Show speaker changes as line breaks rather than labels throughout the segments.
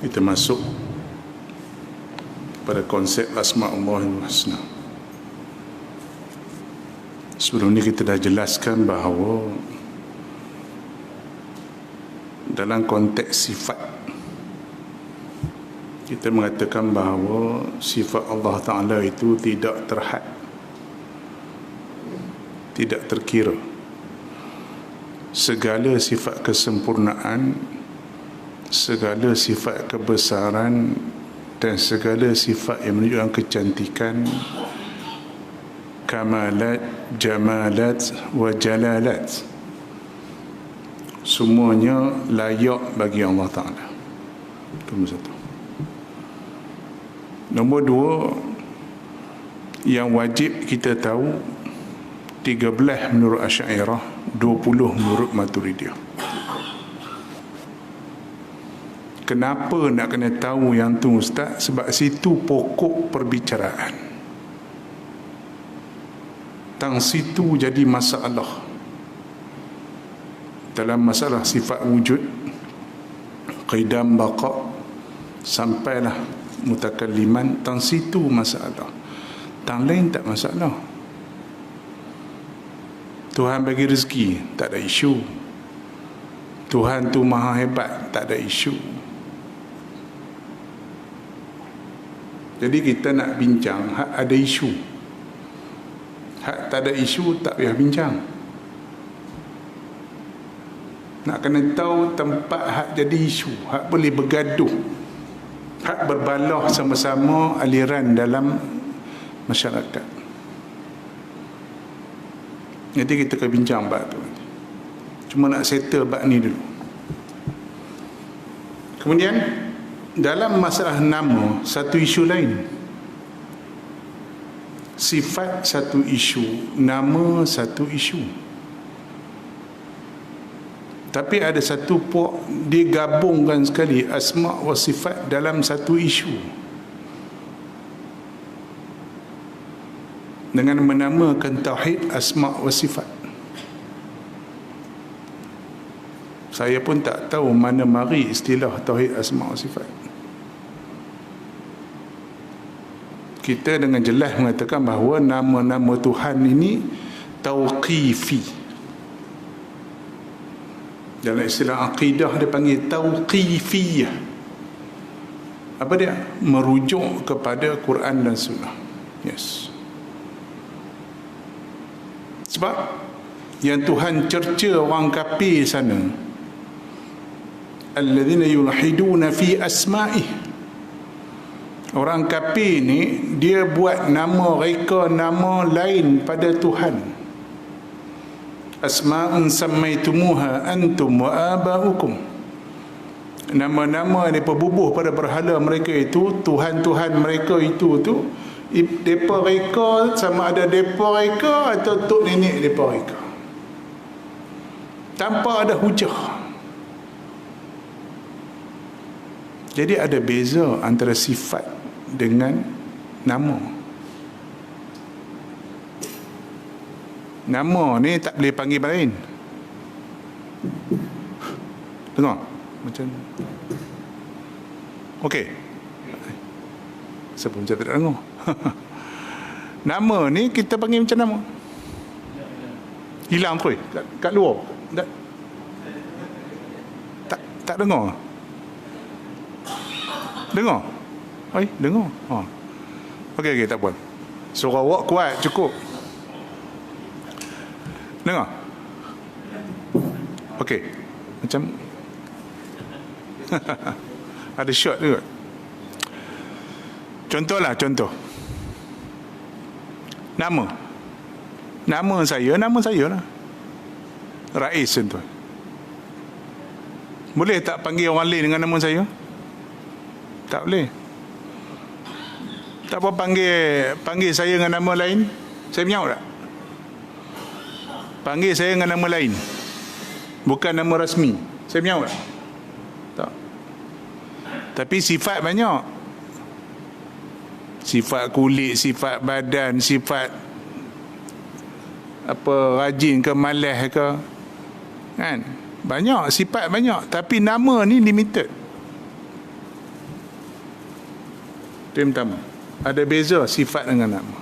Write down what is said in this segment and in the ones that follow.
Kita masuk pada konsep Asma'ullahil Husna. Sebelum ini kita dah jelaskan bahawa dalam konteks sifat, kita mengatakan bahawa sifat Allah Ta'ala itu tidak terhad, tidak terkira. Segala sifat kesempurnaan, segala sifat kebesaran, dan segala sifat yang menunjukkan kecantikan, kamalat, jamalat wa jalalat, semuanya layak bagi Allah Ta'ala. Itu nombor satu. Nombor dua, yang wajib kita tahu, 13 menurut Asy'ariyah, 20 menurut Maturidiyah. Kenapa nak kena tahu yang tu, Ustaz? Sebab situ pokok perbicaraan. Tang situ jadi masalah. Dalam masalah sifat wujud, qidam baqa, sampailah mutakalliman, tang situ masalah. Tang lain tak masalah. Tuhan bagi rezeki, tak ada isu. Tuhan tu maha hebat, tak ada isu. Jadi kita nak bincang hak ada isu. Hak tak ada isu, tak payah bincang. Nak kena tahu tempat hak jadi isu, hak boleh bergaduh, hak berbalah sama-sama aliran dalam masyarakat. Jadi kita akan bincang bab tu. Cuma nak settle bab ni dulu. Kemudian dalam masalah nama, satu isu lain. Sifat satu isu, nama satu isu. Tapi ada satu puak digabungkan sekali asma' wa sifat dalam satu isu, dengan menamakan tauhid asma' wa sifat. Saya pun tak tahu mana mari istilah tauhid asma' wa sifat. Kita dengan jelas mengatakan bahawa nama-nama Tuhan ini tauqifi. Dalam istilah akidah dia panggil tauqifiyah. Apa dia? Merujuk kepada Quran dan Sunnah. Yes. Sebab yang Tuhan cerca orang kafir sana, alladzina yulhiduna fi asma'ih. Orang kafir ni dia buat nama reka nama lain pada Tuhan. Asma'un sammaitumuha antum wa aba'ukum. Nama-nama mereka bubuh pada berhala mereka itu, Tuhan-Tuhan mereka itu tu, depa reka sama ada depa reka atau tok nenek depa reka, tanpa ada hujah. Jadi ada beza antara sifat dengan nama. Nama ni tak boleh panggil lain. Dengar? Macam okey. Sebelum saya tak dengar. Nama ni kita panggil macam nama. Hilang terus kat luar. Tak dengar. Dengar? Oi, dengar. Ha. Okey, tak apa. Suara awak kuat, cukup. Dengar? Okey. Macam ada shot juga. Contoh. Nama saya lah. Rais contoh. Boleh tak panggil orang lain dengan nama saya? Tak boleh. Tak apa panggil saya dengan nama lain, saya menyaut tak? Panggil saya dengan nama lain, bukan nama rasmi, saya menyaut tak? Tak. Tapi sifat banyak. Sifat kulit, sifat badan, sifat apa, rajin ke malas ke, kan? Banyak sifat, banyak, tapi nama ni limited. Itu yang pertama. Ada beza sifat dengan nama.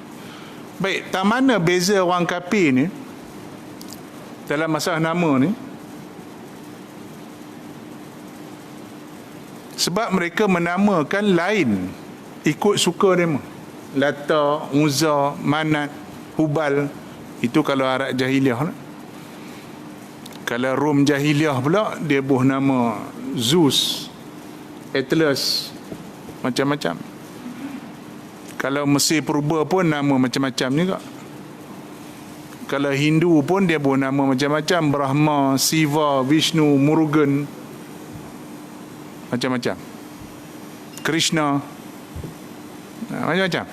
Baik, tak mana beza orang kafir ni dalam masalah nama ni? Sebab mereka menamakan lain ikut suka mereka. Lata, Uzza, Manat, Hubal. Itu kalau Arab jahiliah lah. Kalau Rom jahiliah pula, dia buh nama Zeus, Atlas, macam-macam. Kalau Mesir purba pun nama macam-macam juga. Kalau Hindu pun dia buh nama macam-macam. Brahma, Siva, Vishnu, Murugan, macam-macam. Krishna, macam-macam.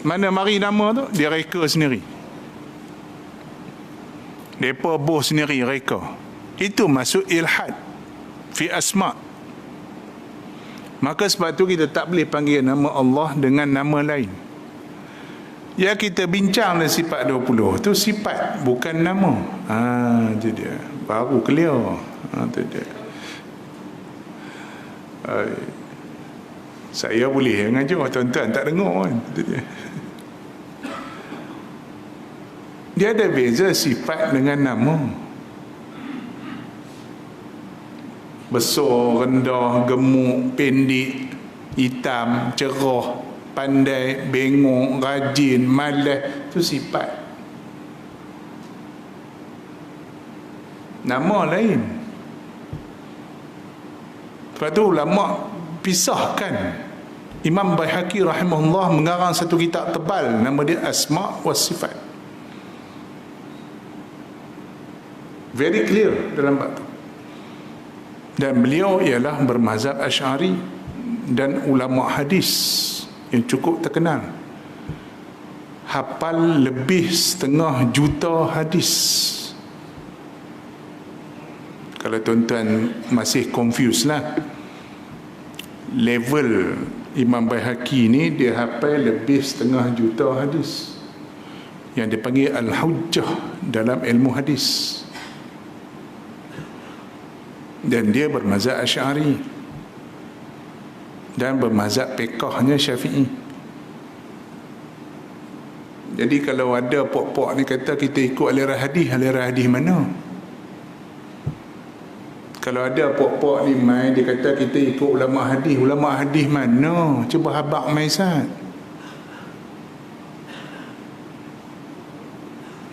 Mana mari nama tu, dia reka sendiri. Mereka buh sendiri reka. Itu masuk ilhad fi asma'. Maka sebab tu kita tak boleh panggil nama Allah dengan nama lain. Ya, kita bincang dengan sifat 20 tu sifat, bukan nama. Itu dia. Baru clear. Itu dia. Saya boleh ngajar, tuan-tuan tak dengar kan. Itu dia. Dia ada beza sifat dengan nama. Besar, rendah, gemuk, pendek, hitam, cerah, pandai, bengong, rajin, malas. Itu sifat. Nama lain. Sebab tu ulama pisahkan. Imam Baihaqi rahimahullah mengarang satu kitab tebal, nama dia Asma' wa Sifat. Very clear dalam bab tu. Dan beliau ialah bermazhab Asy'ari dan ulama hadis yang cukup terkenal. Hafal lebih 1/2 juta hadis. Kalau tuan-tuan masih confused lah, level Imam Baihaqi ni dia hafal lebih 1/2 juta hadis yang dipanggil Al-Hujjah dalam ilmu hadis. Dan dia bermazhab Asy'ari dan bermazhab fiqhnya Syafi'i. Jadi kalau ada pok-pok ni kata kita ikut aliran hadis mana? Kalau ada pok-pok ni main dia kata kita ikut ulama hadis mana? Cuba habaq mai Ustaz.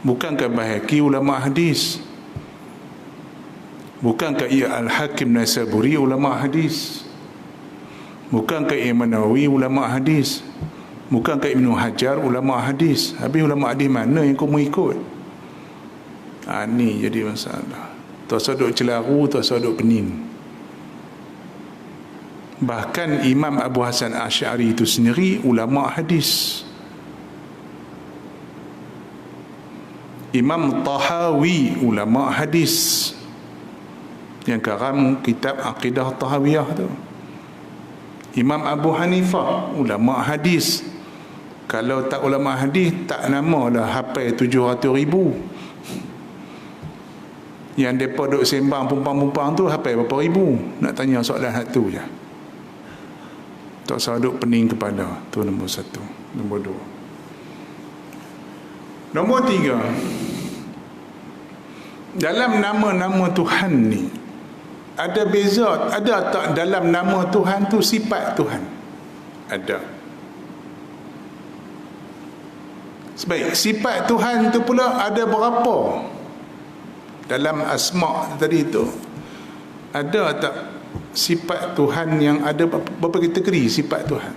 Bukankah Baihaqi ulama hadis? Bukankah ia Al-Hakim Naisaburi ulama hadis? Bukankah Imam Nawawi ulama hadis? Bukankah Ibnu Hajar ulama hadis? Habis ulama hadis mana yang kau mau ikut? Ni jadi masalah. Tasaduk celaru, tasaduk pening. Bahkan Imam Abu Hasan Asy'ari itu sendiri ulama hadis. Imam Tahawi ulama hadis, yang karam kitab Aqidah Tahawiyah tu. Imam Abu Hanifah ulama hadis. Kalau tak ulama hadis, tak namalah hafal 700,000. Yang mereka duk sembang pumpang-pumpang tu hafal berapa ribu? Nak tanya soalan satu je. Tak usah duk pening kepala. Tu nombor 1. Nombor 2. Nombor 3. Dalam nama-nama Tuhan ni, ada beza, ada tak dalam nama Tuhan tu sifat Tuhan? Ada. Sebaik, sifat Tuhan tu pula ada berapa? Dalam asma' tadi tu, ada tak sifat Tuhan yang ada berapa kategori sifat Tuhan?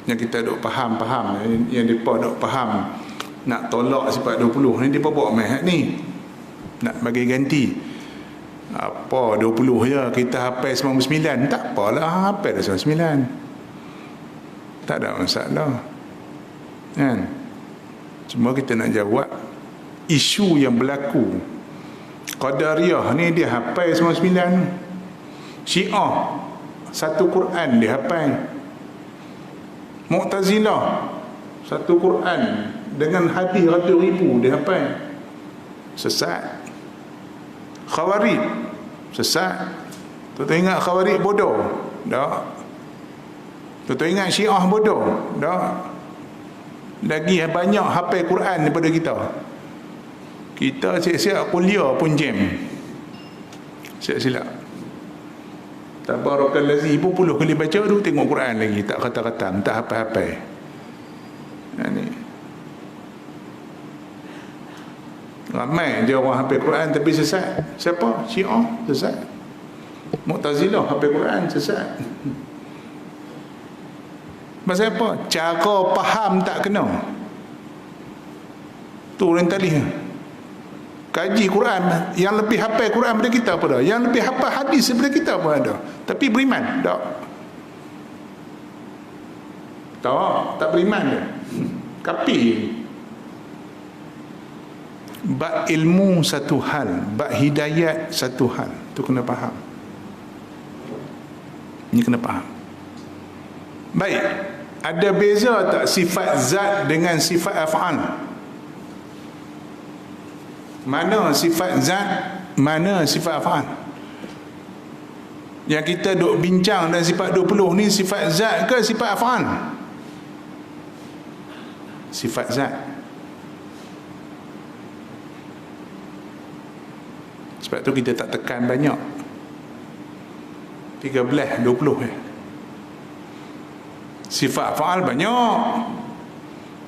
Yang kita duk faham, yang mereka duk faham nak tolak sifat 20 ni, mereka bawa mai ni nak bagi ganti. Apa 20 je kita hafal 99, tak apalah, hafal dah 99, tak ada masalah kan. Cuma kita nak jawab isu yang berlaku. Qadariyah ni dia hafal 99, Syiah satu Quran dia hafal. Mu'tazilah satu Quran dengan hadis ratus ribu dia hafal. Sesat. Khawarij sesat. Tuan ingat Khawarij bodoh? Tak. Tuan ingat Syiah bodoh? Tak. Lagi banyak hafal Quran daripada kita. Kita siap-siap kuliah pun jam. Siap-siap. Tabarakal-lazi 10 kali baca tu tengok Quran lagi, tak kata-kata, tak hafal-hafal. Ni. Ramai dia orang hafal Quran tapi sesat. Siapa? Syiah sesat. Mu'tazilah hafal Quran sesat. Pasal apa? Cara faham tak kena. Tu orang tadi kaji Quran, yang lebih hafal Quran daripada kita pun ada, yang lebih hafal hadis daripada kita pun ada, tapi beriman tak? Tak beriman dia. Kafir. Bab ilmu satu hal, bab hidayat satu hal. Tu kena faham. Ni kena faham. Baik, ada beza tak sifat zat dengan sifat af'al? Mana sifat zat, mana sifat af'al? Yang kita duk bincang dan sifat 20 ni sifat zat ke sifat af'al? Sifat zat. Sebab tu kita tak tekan banyak. 13, 20 Sifat af'al banyak.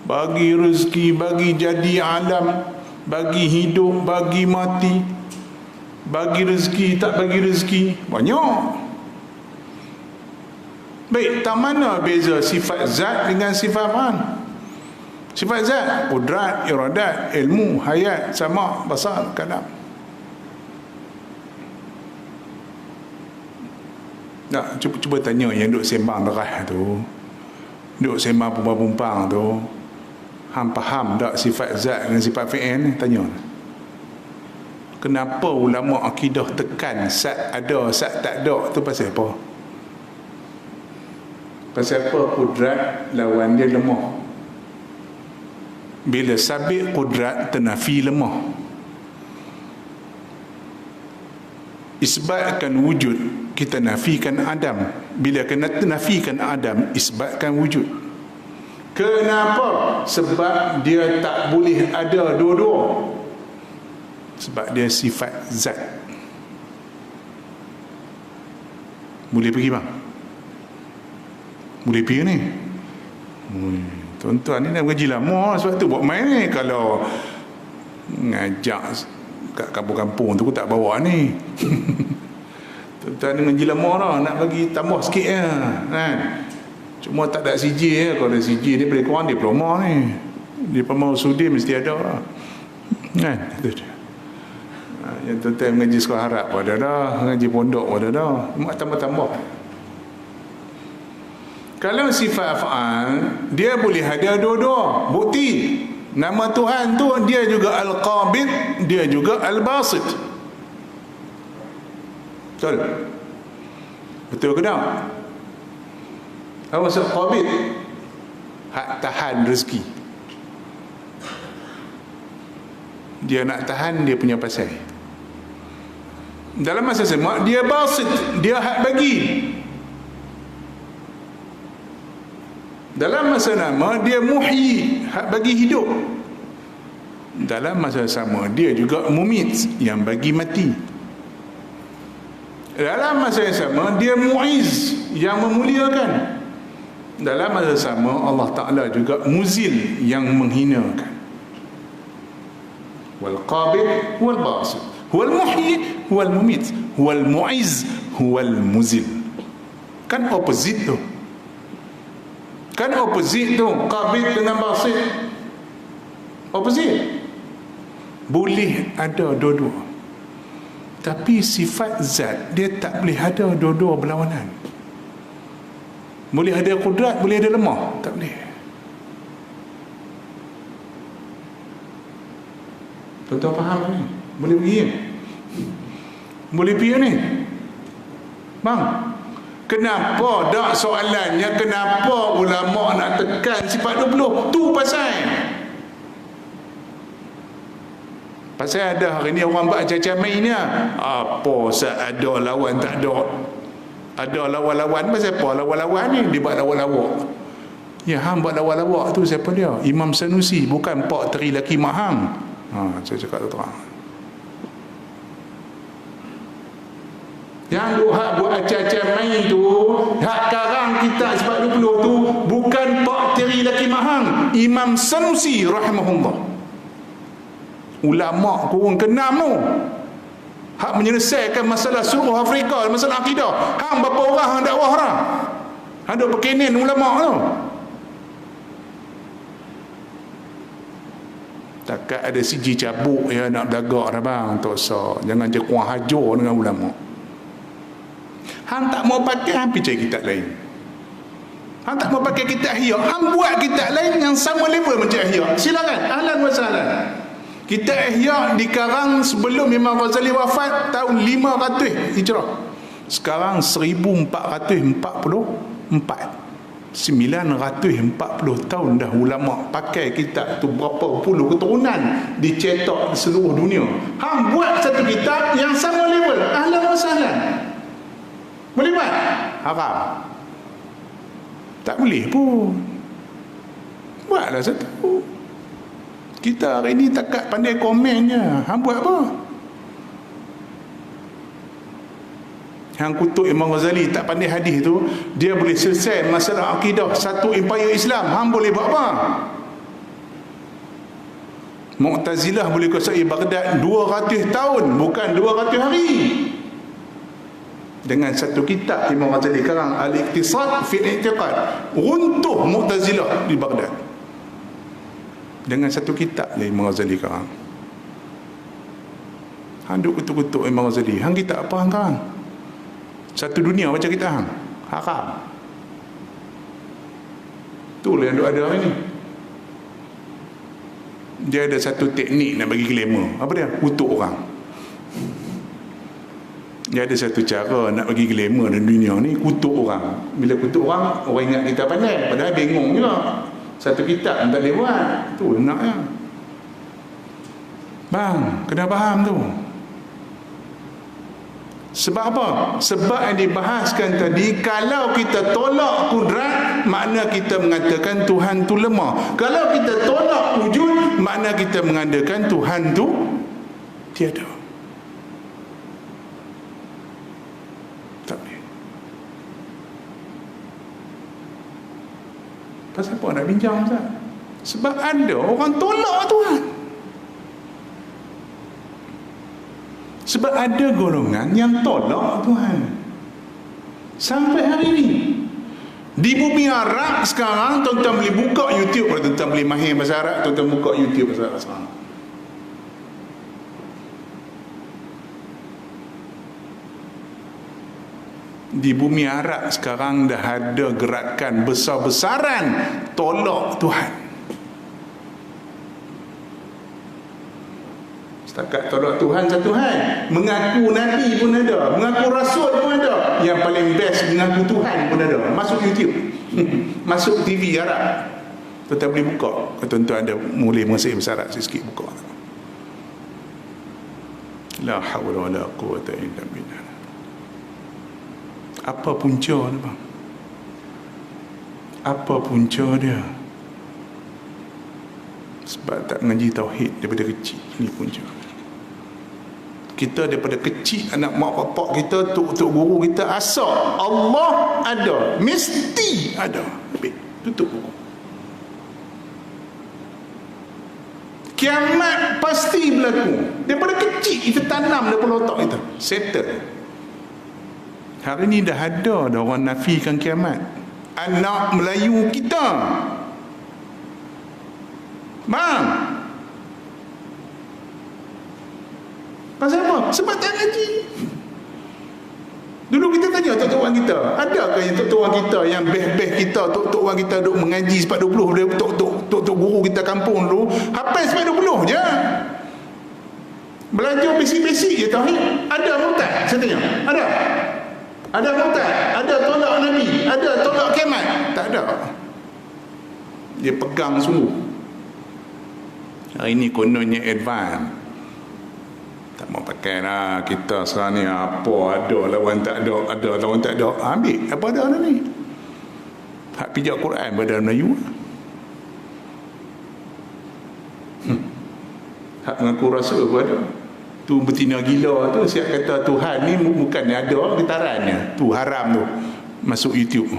Bagi rezeki, bagi jadi alam, bagi hidup, bagi mati, bagi rezeki, tak bagi rezeki, banyak. Baik, tak mana beza sifat zat dengan sifat af'al? Sifat zat, qudrat, iradat, ilmu, hayat, sama, basar, kalam. Nak cuba tanya yang duk sembang derah tu, duk sembang pumpang-pumpang tu, hang faham tak sifat zat dengan sifat fi'il ni? Tanya. Kenapa ulama akidah tekan zat ada, zat tak ada tu pasal apa? Pasal apa? Kudrat lawan dia lemah. Bila sabit kudrat tenafi lemah. Isbatkan wujud, kita nafikan adam. Bila kena nafikan adam, isbatkan wujud. Kenapa? Sebab dia tak boleh ada dua-dua. Sebab dia sifat zat. Boleh pergi bang? Boleh pergi ni? Tuan-tuan ni dah mengaji lama, sebab tu buat main ni. Kalau ngajak kat kampung-kampung tu aku tak bawa ni. Tuan-tuan ni mengaji lama dah, nak bagi tambah sikit je kan? Cuma tak ada CJ je. Kalau ada CJ ni boleh kurang diploma ni. Diploma usudi mesti ada lah kan? Itu dia. Yang tuan-tuan mengaji sekolah harap pun ada dah, mengaji pondok pun ada dah, cuma tambah-tambah. Kalau sifat af'al, dia boleh ada dua-dua. Bukti nama Tuhan tu, dia juga Al-Qabid, dia juga Al-Basit. Betul? Betul ke tak? Apa maksud Qabid? Hak tahan rezeki. Dia nak tahan dia punya pasal. Dalam masa sama dia Basit, dia hak bagi. Dalam masa sama dia Muhyi, hak bagi hidup. Dalam masa sama dia juga Mumit, yang bagi mati. Dalam masa yang sama dia Mu'iz, yang memuliakan. Dalam masa sama Allah Ta'ala juga Muzil, yang menghinakan. Wal Qabid wal Basit, huwal Muhyi huwal Mumit, huwal Mu'iz huwal Muzil. Kan opposite tu. Kan opposite tu, Qabid dengan Basit. Opposite. Boleh ada dua-dua. Tapi sifat zat dia tak boleh ada dua-dua berlawanan. Boleh ada kudrat, boleh ada lemah, tak boleh. Tuan-tuan faham ni? Boleh pergi ni? Boleh pergi ni? Bang, Kenapa? Tak, soalannya kenapa ulama nak tekan sifat 20? Tu pasal ada hari ni orang buat macam main ni. Apa ada lawan tak ada? Ada lawan-lawan pasal apa? Lawan-lawan ni dia buat lawan-lawak. Ya, hang buat lawan-lawak tu siapa dia? Imam Sanusi, bukan Pak Teri Laki Mak hang. Saya cakap terang. Yang hak buat acah-acah main tu, hak karang kita sebab 20 tu bukan Pak Teri Laki Mak hang, Imam Sanusi rahimahullah. Ulama kurung ke-6 tu. Hak menyelesaikan masalah seluruh Afrika, masalah akidah. Hang berapa orang hang dakwah dah? Hang duk berkenan ulama tu. Takat ada siji cabuk ya nak belagak dah bang, tak usah. Jangan je kuah hajar dengan ulama. Hang tak mau pakai, hang pergi cari kitab lain. Hang tak mau pakai kitab Ihya, hang buat kitab lain yang sama level macam Ihya. Silakan, ahlan wa sahlan. Kitab Ihya dikarang sebelum Imam Ghazali wafat tahun 500 Hijrah. Sekarang 1444. 940 tahun dah ulama pakai kitab tu, berapa puluh keturunan dicetak di seluruh dunia. Hang buat satu kitab yang sama level, ahlan wa sahlan. Boleh buat? Haram. Tak boleh pun. Buatlah satu. Kita hari ni takat pandai komen je. Hang buat apa? Hang kutuk Imam Ghazali tak pandai hadis tu, dia boleh selesai masalah akidah satu empire Islam. Hang boleh buat apa? Mu'tazilah boleh kuasai Baghdad 200 tahun, bukan 200 hari. Dengan satu kitab Imam Ghazali karang Al-Iqtisad fi I'tiqad, runtuh Mu'tazilah di Baghdad. Dengan satu kitab je Imam Ghazali karang. Hang duk kutuk-kutuk Imam Ghazali. Hang kitab apa hang karang? Satu dunia macam kita hang. Haram. Itulah yang ada hari ni. Dia ada satu teknik nak bagi glamour. Apa dia? Kutuk orang. Dia ada satu cara nak bagi glamour dalam dunia ni, kutuk orang. Bila kutuk orang, orang ingat kita pandai, padahal bengong juga. Satu kitab tak boleh buat. Tu naknya. Bang, kena faham tu. Sebab apa? Sebab yang dibahaskan tadi, kalau kita tolak kudrat, makna kita mengatakan Tuhan tu lemah. Kalau kita tolak wujud, makna kita mengatakan Tuhan tu tiada. Tak boleh. Pasal apa nak bincang Ustaz? Sebab ada orang tolak Tuhan. Sebab ada golongan yang tolak Tuhan. Sampai hari ini. Di bumi Arab sekarang, tuan-tuan boleh buka YouTube. Kalau tuan-tuan boleh mahir bahasa Arab, tuan-tuan buka YouTube bahasa Arab sekarang. Di bumi Arab sekarang dah ada gerakan besar-besaran tolak Tuhan. Setakat tolak Tuhan satu hal, mengaku Nabi pun ada, mengaku Rasul pun ada. Yang paling best mengaku Tuhan pun ada. Masuk YouTube, masuk TV Arab, tuan-tuan boleh buka. Tuan-tuan ada boleh menguasai bahasa Arab sikit, buka. La hawla wa la quwwata illa billah. Apa punca dia bang? Apa punca dia? Sebab tak mengaji tauhid daripada kecil. Ini punca. Kita daripada kecil, anak mak bapak kita, tok guru kita, asal Allah ada, mesti ada. Habis, tutup buku. Kiamat pasti berlaku. Daripada kecil kita tanam daripada otak kita. Settle. Hari ni dah ada dah orang nafikan kiamat. Anak Melayu kita, bang, pasal apa? Sebab tak ngaji. Dulu kita tanya tok-tok orang kita, adakah yang tok-tok orang kita, yang best-best kita, tok-tok orang kita duk mengaji sebab 20, tok-tok guru kita kampung dulu hafal sebab 20 je. Belajar basic-basic je tauhid. Ada murtad? Saya tanya. Ada? Ada murtad, ada tolak Nabi, ada tolak kiamat. Tak ada. Dia pegang sungguh. Hari ni kononnya advance. Tak mau pakai lah kita sekarang ni apa ada lawan tak ada, ada lawan tak ada. Ambil apa ada lah ni. Hak pijak Quran pada Melayu. Hak mengaku rasul pun ada. Tu betina gila tu siap kata Tuhan ni bukan ada getarannya. Tu haram tu masuk YouTube.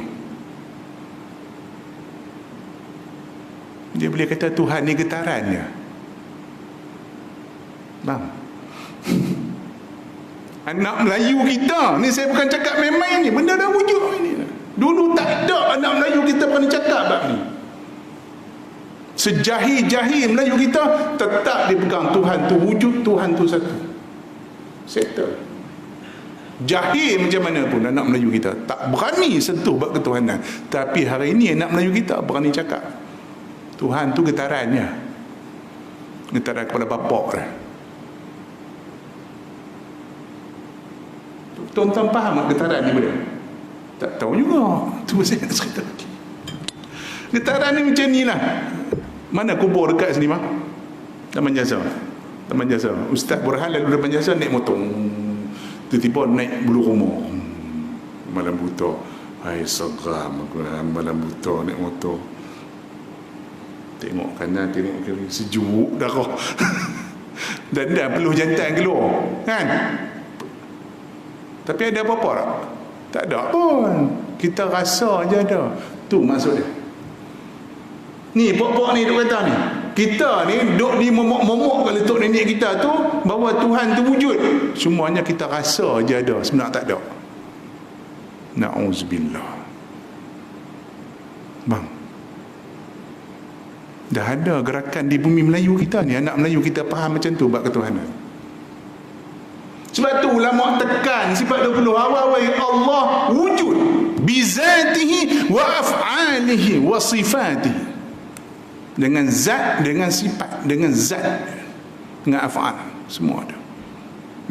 Dia boleh kata Tuhan ni getarannya. Bang, anak Melayu kita ni, saya bukan cakap main-main ni, benda dah wujud ni. Dulu tak ada anak Melayu kita pernah cakap bab ni. Sejahil-jahil Melayu kita tetap dipegang Tuhan tu wujud, Tuhan tu satu. Settle. Jahil macam mana pun anak Melayu kita tak berani sentuh bab ketuhanan. Tapi hari ini anak Melayu kita berani cakap Tuhan tu getarannya, getaran kepala bapak dah. Tuan-tuan faham tak getaran ni benda? Tak tahu juga. Tu saya nak cerita lagi. Getaran ni macam ni lah. Mana kubur dekat sini mah? Taman Jasa. Taman Jasa. Ustaz Burhan lalu Taman Jasa naik motor. Tiba-tiba naik bulu rumah. Malam buta. Hai seram aku malam buta naik motor. Tengok kanan, tengok kiri. Sejuk dah kau. Dan dah peluh jantan keluar. Kan? Tapi ada apa-apa tak? Tak ada pun. Kita rasa je ada. Tu maksud dia. Ni pok-pok ni duk kata ni, kita ni duk di momok-momok kalau tok nenek kita tu bahawa Tuhan tu wujud. Semuanya kita rasa je ada, sebenarnya tak ada. Na'udzubillah. Bang, dah ada gerakan di bumi Melayu kita ni, anak Melayu kita faham macam tu bab ketuhanan. Sebab tu ulama tekan sifat 20 awal Allah wujud bizatihi wa af'alihi wa sifatihi. Dengan zat, dengan sifat, dengan zat, dengan af'al, semua ada.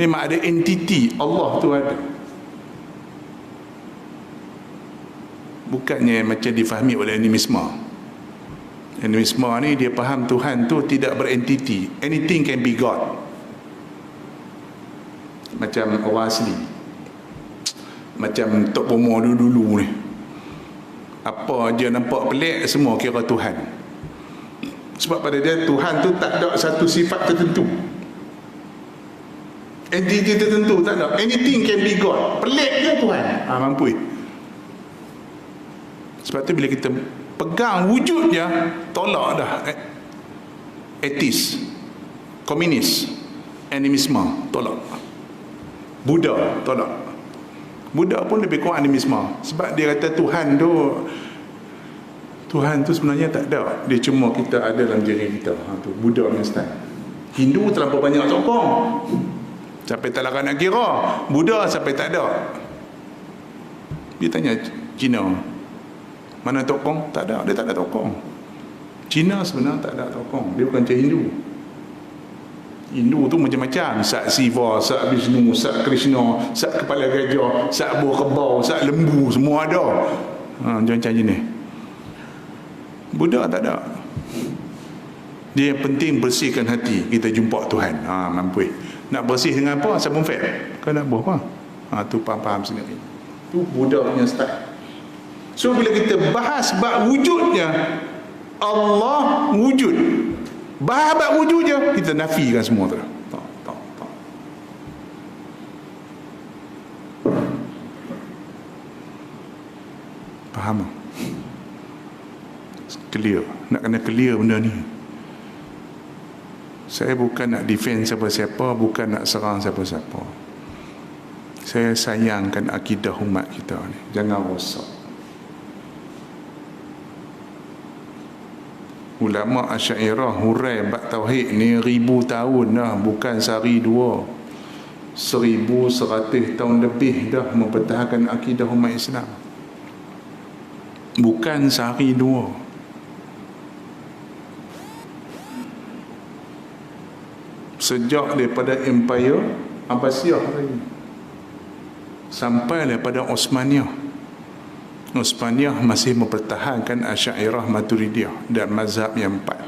Memang ada entiti Allah tu ada. Bukannya macam difahami oleh animisme. Animisme ni dia faham Tuhan tu tidak berentiti. Anything can be God. Macam orang asli, macam Tok Pomo dulu-dulu ni, apa je nampak pelik semua kira Tuhan. Sebab pada dia Tuhan tu tak ada satu sifat tertentu, entiti tertentu, tak ada. Anything can be God. Pelik je Tuhan. Mampu. Sebab tu bila kita pegang wujudnya, tolak dah etis, komunis, animisme, tolak. Buddha, tolak. Buddha pun lebih kurang animisme. Sebab dia kata Tuhan tu sebenarnya tak ada. Dia cuma kita ada dalam diri kita. Tu Buddha punya style. Hindu terlalu banyak sokong. Sampai tak larat nak kira. Buddha sampai tak ada. Dia tanya Cina, mana tokong? Tak ada. Dia tak ada tokong. Cina sebenarnya tak ada tokong. Dia bukan macam Hindu. Hindu tu macam-macam. Sak Siva, Sak Vishnu, Sak Krishna, Sak kepala gajah, Sak buah kebau, Sak lembu, semua ada. Macam-macam jenis. Buddha tak ada. Dia yang penting bersihkan hati, kita jumpa Tuhan. Mampu. Nak bersih dengan apa? Sabun fat. Kau nak buat apa? Tu faham sendiri. Tu Buddha punya style. So bila kita bahas bab wujudnya, Allah wujud, bahas bab wujud je, kita nafikan semua tu. Tak. Faham tak? Clear. Nak kena clear benda ni. Saya bukan nak defend siapa-siapa, bukan nak serang siapa-siapa. Saya sayangkan akidah umat kita ni. Jangan rosak. Ulama Asy'ariyah hurai bab tauhid ni 1000 tahun dah, bukan sehari dua. 1100 tahun lebih dah mempertahankan akidah umat Islam. Bukan sehari dua. Sejak daripada Empire Abbasiyah lagi. Sampai pada Osmaniyah. Osmaniyah masih mempertahankan Asy'ariyah Maturidiyah dan mazhab yang empat.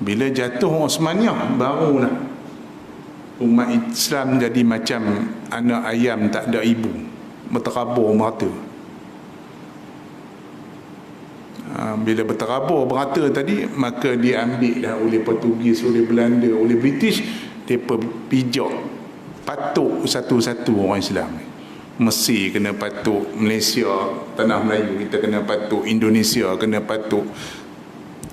Bila jatuh Osmaniyah, barulah umat Islam jadi macam anak ayam tak ada ibu, berterabur merata. Bila berterabur merata tadi, maka diambil dah oleh Portugis, oleh Belanda, oleh British. Mereka pijak, patuk satu-satu orang Islam. Mesir kena patuk, Malaysia, tanah Melayu kita kena patuk, Indonesia kena patuk,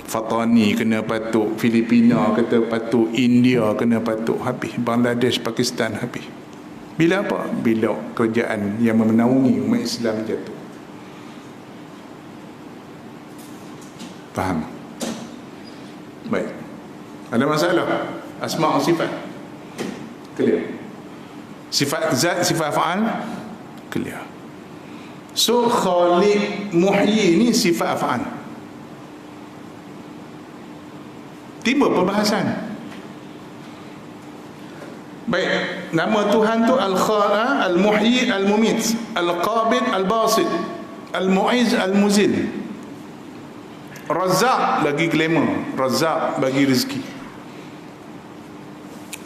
Fatani kena patuk, Filipina kena patuk, India kena patuk, habis. Bangladesh, Pakistan, habis. Bila apa? Bila kerajaan yang menaungi umat Islam jatuh. Faham? Baik. Ada masalah? Asma' sifat? Clear. Sifat zat, sifat af'al? Clear. So, Khaliq, Muhyi ni sifat af'al. Tiba perbahasan. Baik, nama Tuhan tu Al-Khala, Al-Muhyi, Al-Mumit, Al-Qabid, Al-Basit, Al-Mu'iz, Al-Muzil. Razzaq bagi glamour, Razzaq bagi rezeki.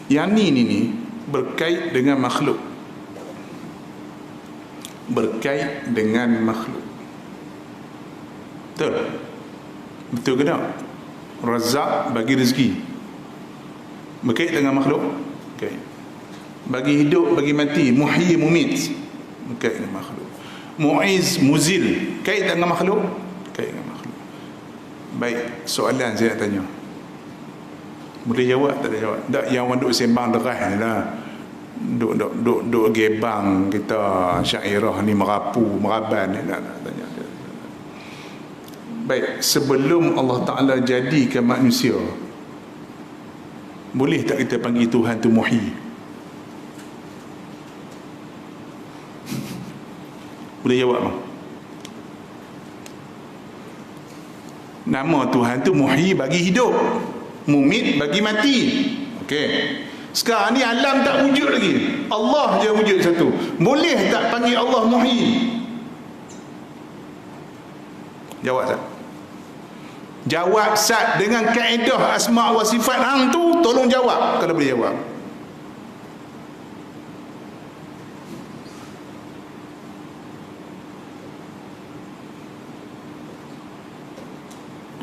Yang ni berkait dengan makhluk. Berkait dengan makhluk. Betul? Betul ke tak? Razzaq bagi rezeki, berkait dengan makhluk. Okay. Bagi hidup, bagi mati. Muhyi, Mumit, berkait dengan makhluk. Mu'iz, Muzil, kait dengan makhluk. Kait dengan makhluk. Baik, soalan saya nak tanya. Boleh jawab tak ada jawab? Tak, yang orang duk sembang deras ni lah. Duk gebang kita Asy'ariyah ni merapu, meraban ni nak tanya. Baik, sebelum Allah Ta'ala jadikan manusia, boleh tak kita panggil Tuhan tu Muhyi? Boleh jawab tak? Nama Tuhan tu Muhyi bagi hidup, Mumit bagi mati. Okey. Sekarang ni alam tak wujud lagi, Allah je wujud satu. Boleh tak panggil Allah Muhyi? Jawab tak? Jawab Sat dengan kaedah asma' wa sifat hang tu, tolong jawab kalau boleh jawab.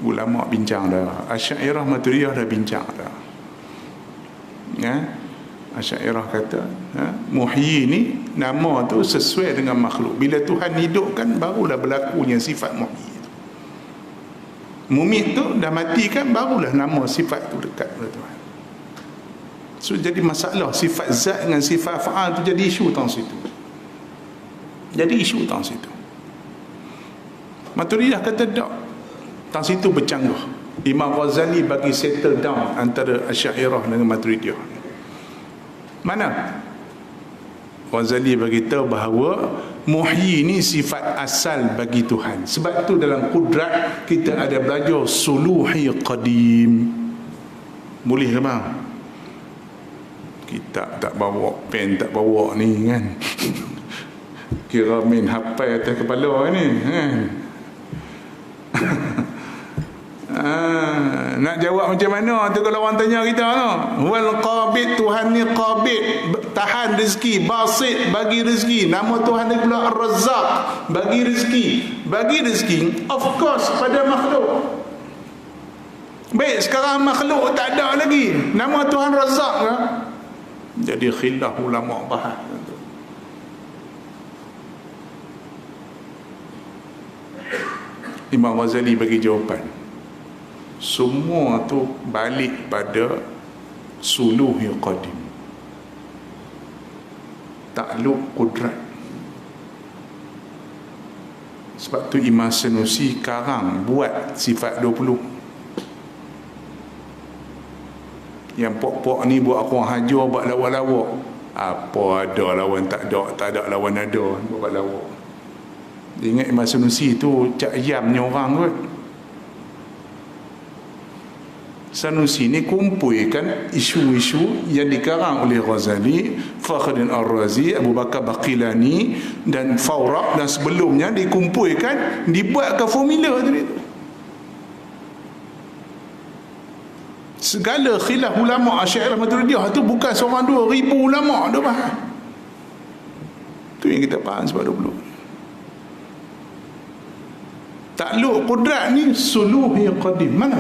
Ulama bincang dah, Asy'ariyah Maturidiyah dah bincang dah. Ya, Asy'ariyah kata, Muhyi ni nama tu sesuai dengan makhluk. Bila Tuhan hidupkan, barulah berlakunya sifat Muhyi. Mumit tu dah mati kan, barulah nama sifat tu dekat pada Tuhan. So jadi masalah sifat zat dengan sifat fa'al tu jadi isu tang situ. Jadi isu tang situ. Maturidiyah kata tak, tang situ bercanggah. Imam Ghazali bagi settle down antara Asy'ariyah dengan Maturidiyah. Mana? Ghazali beritahu bahawa Muhyi ni sifat asal bagi Tuhan. Sebab tu dalam Qudrat kita ada belajar Suluhi Qadim. Boleh ke bang? Kitab tak bawa, pen tak bawa ni kan. Kira main hafal atas kepala ni kan. Nak jawab macam mana tu kalau orang tanya kita tu? Wal qabid, Tuhan ni qabid, tahan rezeki, basit, bagi rezeki. Nama Tuhan ni pula Ar-Razzaq, bagi rezeki. Bagi rezeki of course pada makhluk. Baik, sekarang makhluk tak ada lagi, nama Tuhan Razzaq ke? Jadi khilaf ulama bahas. Imam Ghazali bagi jawapan, semua tu balik pada Suluhi Qadim, takluk Qudrat. Sebab tu Imam Sanusi karang buat sifat 20. Yang pok-pok ni buat orang hajar, buat lawak-lawak. Apa ada lawan tak ada lawan ada, buat lawak. Ingat Imam Sanusi tu cak yamnya orang kot. Sanusi ni kumpulkan isu-isu yang dikarang oleh Ghazali, Fakhruddin Ar-Razi, Abu Bakar Baqilani dan Fawraq, dan sebelumnya dikumpulkan, dibuatkan formula tadi tu. Segala khilaf ulama Asy'ariyah Maturidiyah tu bukan seorang dua, ribu ulama dah faham. Tu yang kita faham sebab dulu. Takluk kudrat ni suluhi qadim mana?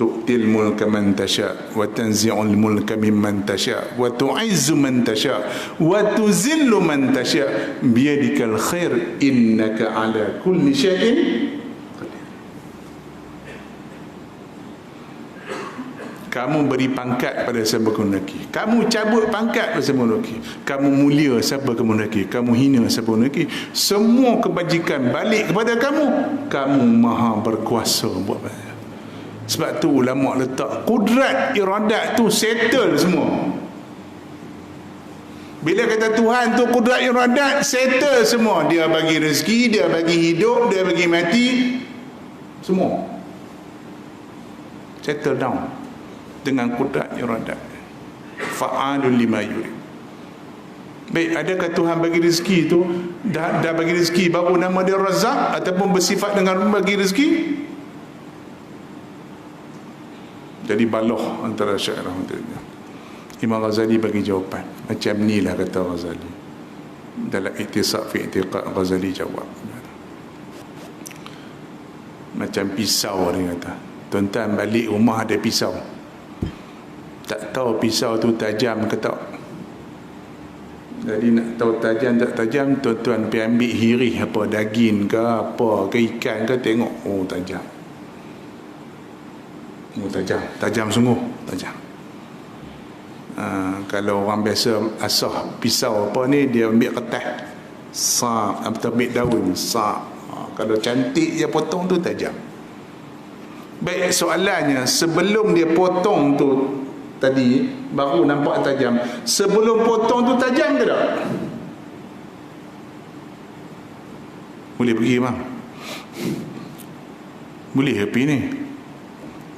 Tu'til mulka man tasha' wa tanzi'ul mulka mimman tasha' wa tu'izzu man tasha' wa tuzillu man tasha' biyadikal khair innaka ala kulli syai'in qadir. Kamu beri pangkat pada siapa kamu nak, kamu cabut pangkat pada siapa kamu nak, kamu mulia siapa kamu nak, kamu hina siapa kamu nak, semua kebajikan balik kepada kamu, kamu maha berkuasa buat apa. Sebab tu ulama letak kudrat iradat tu settle semua. Bila kata Tuhan tu kudrat iradat, settle semua. Dia bagi rezeki, dia bagi hidup, dia bagi mati, semua settle down dengan kudrat iradat. Fa'alul lima yurid. Baik, adakah Tuhan bagi rezeki tu dah bagi rezeki baru nama dia Razzaq, ataupun bersifat dengan bagi rezeki? Jadi baloh antara Asy'ariyah Maturidiyah. Imam Ghazali bagi jawapan macam ni lah, kata Ghazali dalam Iktisad fi I'tiqad. Ghazali jawab macam pisau, dia kata, tuan-tuan balik rumah ada pisau, tak tahu pisau tu tajam ke tak. Jadi nak tahu tajam tak tajam, tuan-tuan pergi ambil hirih apa, daging ke apa ke, ikan ke, tengok, oh tajam. Oh, tajam sungguh, tajam. Kalau orang biasa asah pisau apa ni, dia ambil kertas sap, atau ambil daun sap. Kalau cantik dia potong tu tajam. Baik, soalannya, sebelum dia potong tu tadi baru nampak tajam, sebelum potong tu tajam ke tak? Boleh pergi bang? Boleh happy ni.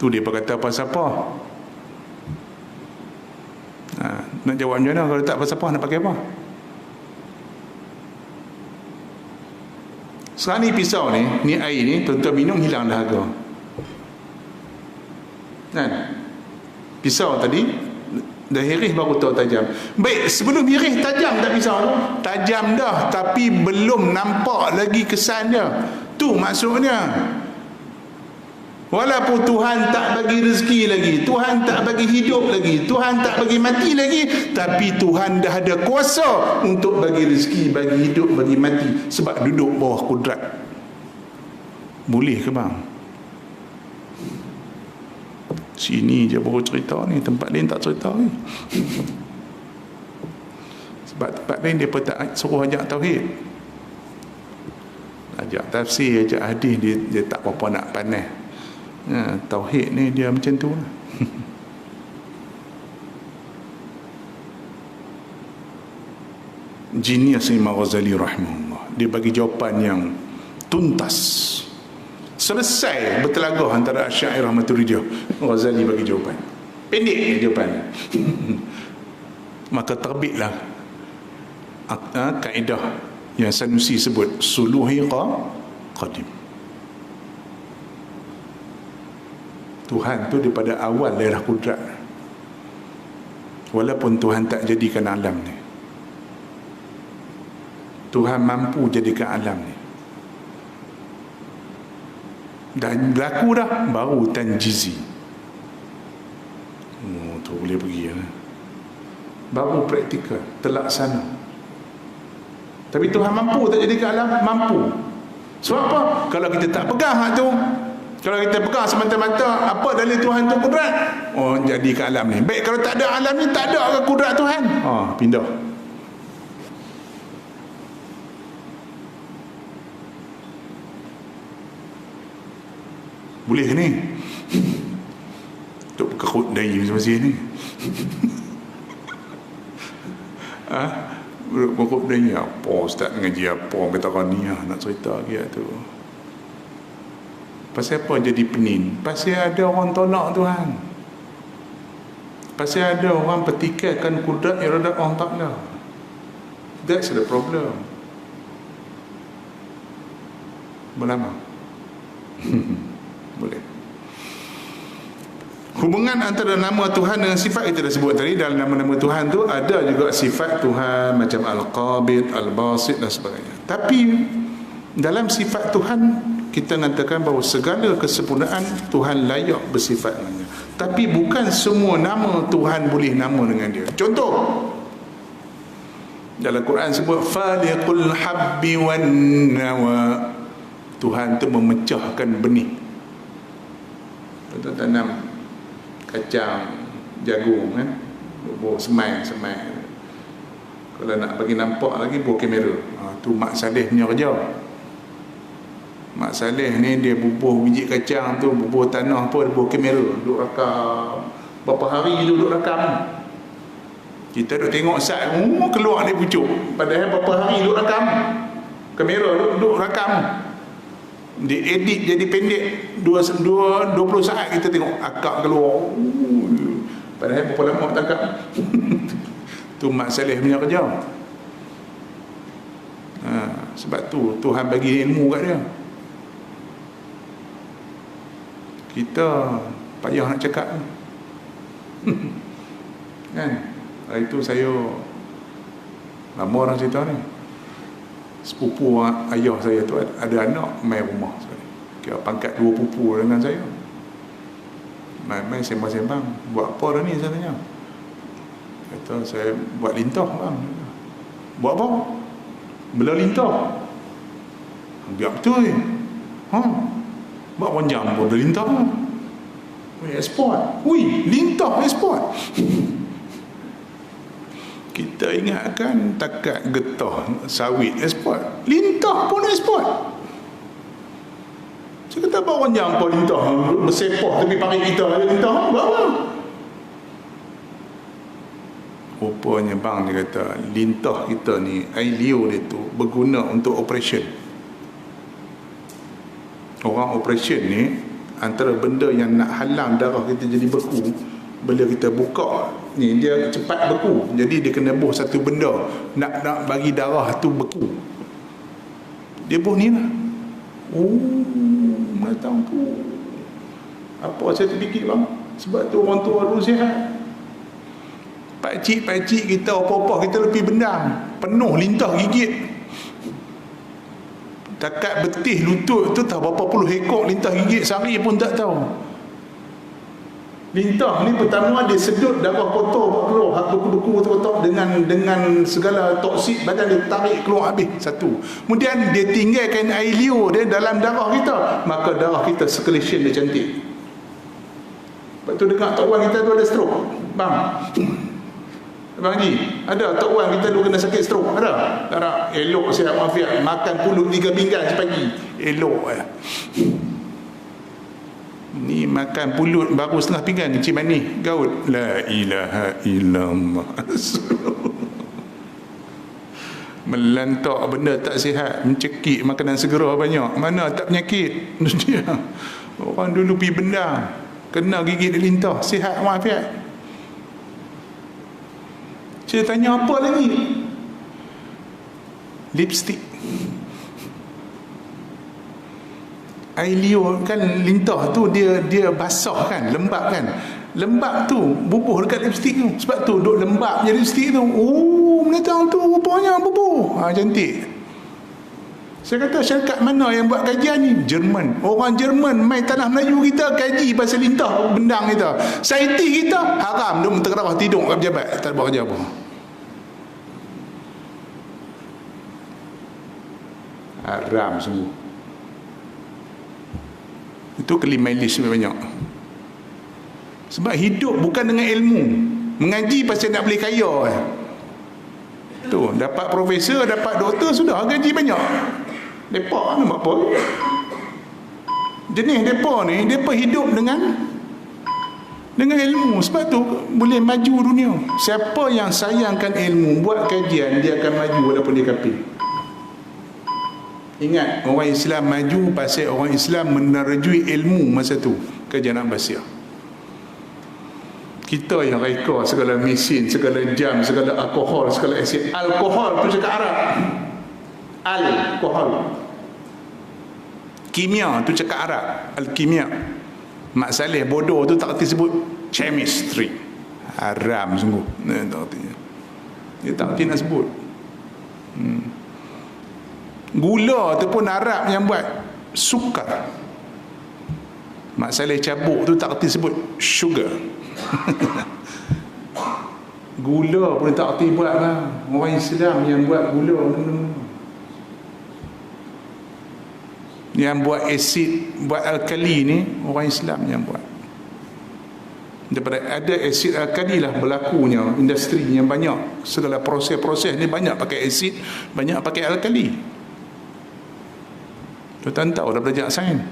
Tu dia berkata pasal apa? Nak jawab macam mana kalau tak pasal apa, nak pakai apa? Sekarang ni pisau ni air ni, tuan-tuan minum hilang dahaga. Kan? Pisau tadi dah hirih baru tahu tajam. Baik, sebelum hirih tajam tak pisau tu? Tajam dah, tapi belum nampak lagi kesan dia. Tu maksudnya. Walaupun Tuhan tak bagi rezeki lagi, Tuhan tak bagi hidup lagi, Tuhan tak bagi mati lagi, tapi Tuhan dah ada kuasa untuk bagi rezeki, bagi hidup, bagi mati, sebab duduk bawah kudrat. Boleh ke bang? Sini je baru cerita ni, tempat lain tak cerita ni. Sebab tempat lain dia pun tak suruh ajak tauhid, ajak tafsir, ajak hadis, dia tak apa-apa nak panas. Tauhid ni dia macam tu lah. Genius Imam Ghazali rahimahullah, dia bagi jawapan yang tuntas, selesai bertelagah antara Asy'ariyah Maturidiyah. Ghazali bagi jawapan pendek, jawapan maka terbitlah kaedah yang Sanusi sebut suluhi qadim. Tuhan tu daripada awal daerah kudrat, walaupun Tuhan tak jadikan alam ni, Tuhan mampu jadikan alam ni. Dan berlaku dah, baru tanjizi. Tu boleh pergi lah. Baru praktikal, terlaksana. Tapi Tuhan mampu tak jadikan alam? Mampu. Sebab apa? Kalau kita tak pegang hak tu, kalau kita pegang semata-mata, apa dalil Tuhan tu kudrat? Oh, jadi ke alam ni. Baik, kalau tak ada alam ni, tak ada ke kudrat Tuhan? Pindah. Boleh ke ni? Untuk kerut daya masih ni. Kerut daya apa? Ustaz ngaji apa? Kata kan ni nak cerita lagi tu. Pasal apa jadi penin? Pasal ada orang tolak Tuhan. Pasal ada orang petikaikan kudrat iradat orang Ta'ala. That's the problem. Boleh tak? Boleh. Hubungan antara nama Tuhan dengan sifat kita dah sebut tadi. Dalam nama-nama Tuhan tu ada juga sifat Tuhan macam Al-Qabid, Al-Basit dan sebagainya. Tapi dalam sifat Tuhan kita mengatakan bahawa segala kesempurnaan Tuhan layak bersifat dengannya. Tapi bukan semua nama Tuhan boleh nama dengan dia. Contoh, dalam Quran sebut faliqul habbi wan nawa. Tuhan tu memecahkan benih. Contoh tanam kacang, jagung kan, bubuh semai. Kalau nak bagi nampak lagi buah kamera. Tu Mak Saleh punya kerja. Mak Saleh ni dia bubuh biji kacang tu, bubuh tanah apa, bubuh kamera, duduk rakam. Berapa hari duduk rakam. Kita duduk tengok sat, keluar dia pucuk. Padahal berapa hari duduk rakam. Kamera duduk rakam. Dia edit jadi pendek 20 saat kita tengok akak keluar. Padahal berapa lama tangkap. Tu Mak Saleh punya kerja. Sebab tu Tuhan bagi ilmu kat dia. Kita payah nak cakap kan. Hari tu saya lama orang cerita ni, sepupu ayah saya tu ada anak main rumah sekali. Kira pangkat 2 pupu dengan saya. Main sembang-sembang. Buat apa dah ni saya tanya. Kata saya buat lintah bang. Buat apa? Bela lintah. Biar betul je. Buat panjang pun bela lintah. Eksport. Lintah eksport. Kita ingatkan takat getah sawit eksport, lintah pun eksport. Saya kata bawa panjang apa lintah bersepah tepi pari kita ada lintah bawa. Rupanya bang dia kata lintah kita ni air liur dia tu berguna untuk operation. Orang operation ni antara benda yang nak halang darah kita jadi beku, bila kita buka ni dia cepat beku, jadi dia kena buh satu benda nak bagi darah tu beku. Dia buh ni lah. Mana tahu tu apa saya terfikir bang. Sebab tu orang tua dulu sihat. Pakcik kita apa-apa kita lebih bendang, penuh lintah gigit. Takat betih lutut tu tak berapa puluh ekor lintah gigit sehari pun tak tahu. Lintah ni pertama dia sedut darah kotor buat keluar, beku-beku kotor dengan segala toksik badan dia tarik keluar habis satu. Kemudian dia tinggalkan air liur dia dalam darah kita, maka darah kita circulation dia cantik. Lepas tu dekat Tok Wan kita tu ada stroke. Bang Bang Haji, ada Tok Wan kita dulu kena sakit stroke? Ada? Tak ada? Elok sihat walafiat, makan pulut 3 pinggan sepagi. Elok ya. Ni makan pulut baru setengah pinggan kecil manis gaut. La ilaha illallah. Melantak benda tak sihat, mencekik makanan segera banyak, mana tak penyakit. Orang dulu pergi benda kena gigit lintah, sihat walafiat. Saya tanya apa lagi? Lipstick. Air liur kan lintah tu dia basah kan, lembab kan. Lembab tu bubuh dekat lipstick tu. Sebab tu duk lembab je lipstick tu. Mana tahu tu rupanya bubuh. Cantik. Saya kata syarikat mana yang buat kajian ni? Jerman. Orang Jerman main tanah Melayu kita kaji pasal lintah bendang kita. Saiti kita haram duk menterah tidur kat pejabat, tak buat kerja apa. Haram sungguh. Itu kelimailis banyak. Sebab hidup bukan dengan ilmu. Mengaji pasal nak beli kaya. Tu dapat profesor, dapat doktor, sudah gaji banyak. Depa ni buat apa? Jenis depa ni, depa hidup dengan ilmu. Sebab tu boleh maju dunia. Siapa yang sayangkan ilmu, buat kajian, dia akan maju walaupun dia kafir. Ingat, orang Islam maju pasal orang Islam menerjui ilmu masa tu, kerajaan Abbasiyah. Kita yang reka segala mesin, segala jam, segala alkohol, segala asid. Alkohol tu cakap Arab. Alkohol. Kimia tu cakap Arab. Al-kimia. Mak Saleh bodoh tu tak kerti sebut chemistry. Haram sungguh. Tak kerti. Dia tak kerti nak sebut. Gula tu pun Arab yang buat. Sukar. Mak Saleh cabuk tu tak kerti sebut sugar. Gula pun tak kerti buat lah. Orang Islam yang buat gula. Yang buat asid, buat alkali ni orang Islam yang buat. Daripada ada asid alkali lah berlakunya industri yang banyak. Segala proses-proses ni banyak pakai asid, banyak pakai alkali. Tuan tahu dah belajar sains.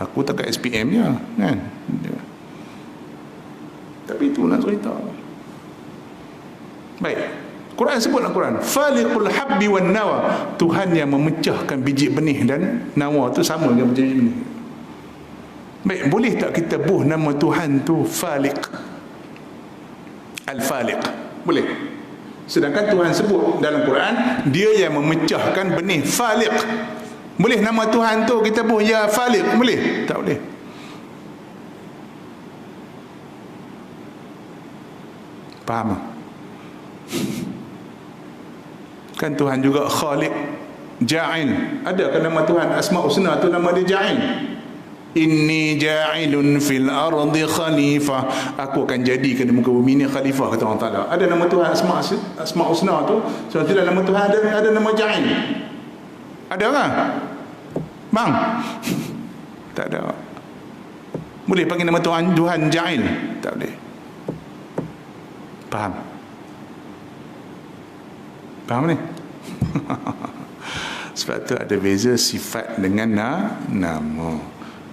Aku tak kat SPM je kan. Tapi itu nak cerita. Baik, Quran sebut dalam Quran, faliqul habbi wan nawa, Tuhan yang memecahkan biji benih dan nawa tu sama dengan biji benih. Baik, boleh tak kita buh nama Tuhan tu Faliq, Al-Faliq? Boleh. Sedangkan Tuhan sebut dalam Quran dia yang memecahkan benih, Faliq. Boleh nama Tuhan tu kita buh ya Faliq? Boleh? Tak boleh. Faham? Kan Tuhan juga Khaliq, Ja'il. Adakah nama Tuhan Asma' Husna tu nama dia Ja'il? Inni ja'ilun fil ardi khalifah. Aku akan jadikan di muka bumi ni khalifah, kata Allah Ta'ala. Ada nama Tuhan Asma' Husna tu. Sebab itulah nama Tuhan ada nama Ja'il. Ada kan? Bang? Tak ada. Boleh panggil nama Tuhan Ja'il? Tak boleh. Faham? Faham ni? Sebab tu ada beza sifat dengan nama.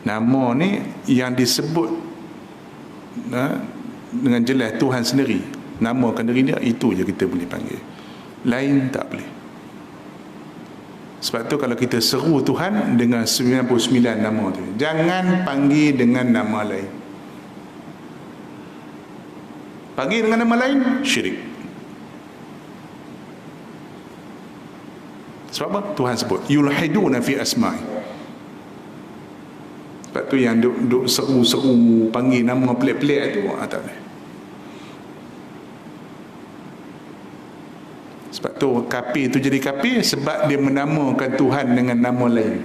Nama ni yang disebut dengan jelas Tuhan sendiri. Namakan diri dia, itu je kita boleh panggil. Lain tak boleh. Sebab tu kalau kita seru Tuhan dengan 99 nama tu, jangan panggil dengan nama lain. Panggil dengan nama lain, syirik. Sebab apa? Tuhan sebut yulhiduna fi asma'i. Sebab tu yang duk seru-seru panggil nama pelik-pelik tu tak boleh. Sebab tu kafir tu jadi kafir sebab dia menamakan Tuhan dengan nama lain.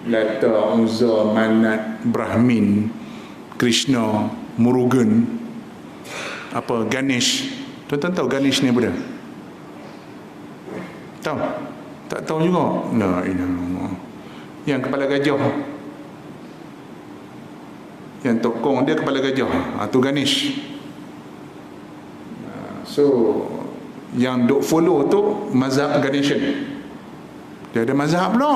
Lata, Uzza, Manat, Brahmin, Krishna, Murugan, apa, Ganesh. Tuan-tuan tahu Ganesh ni apa dia? Tahu? Tak tahu juga. La ilaha illallah. Yang kepala gajah. Yang tokong dia kepala gajah. Tu Ganesh. So yang duk follow tu mazhab Ganeshan. Dia ada mazhab pula.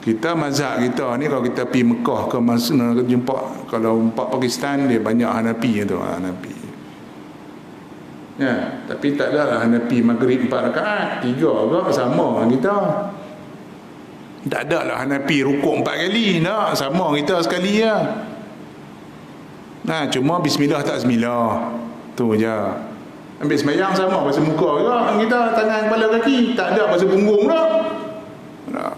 Kita mazhab kita ni kalau kita pergi Mekah ke Masna jumpa, kalau umpat Pakistan dia banyak Hanafi tu, Hanafi. Ya, tapi tak ada lah Hanafi Maghrib 4 rakaat, 3 ke sama kita. Tak ada lah Hanafi rukuk 4 kali, tak, sama kita sekali je. Nah, cuma bismillah tak bismillah. Tu je. Ambil semayang sama pasal muka juga kita, tangan kepala kaki, tak ada pasal punggung pula. Tak.